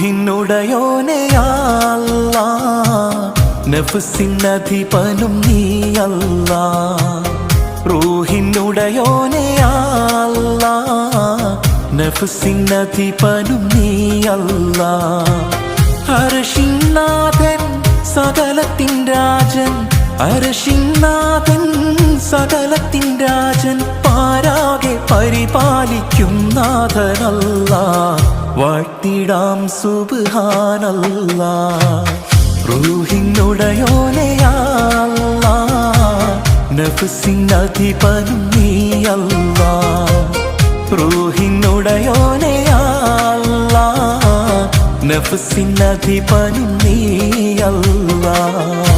റൂഹിനുടയോനെ യാ അല്ലാഹ്, നഫ്സിനധിപനും നീ അല്ലാഹ്. റൂഹിനുടയോനെ യാ അല്ലാഹ്, നഫ്സിനധിപനും നീ അല്ലാഹ്. അർശിനാഥൻ സകലത്തിൻ രാജൻ, അർശിനാഥൻ സകലത്തിൻ രാജൻ, പാരാകെ പരിപാലിക്കും നാഥനല്ലാഹ്, വാഴ്ത്തിടാം സുബ്ഹാനല്ലാഹ്. റൂഹിനുടയോനെ യാ അല്ലാഹ്, നഫ്സിനധിപനും നീ അല്ലാഹ്. റൂഹിനുടയോനെ യാ അല്ലാഹ്, നഫ്സിനധിപനും നീ അല്ലാഹ്.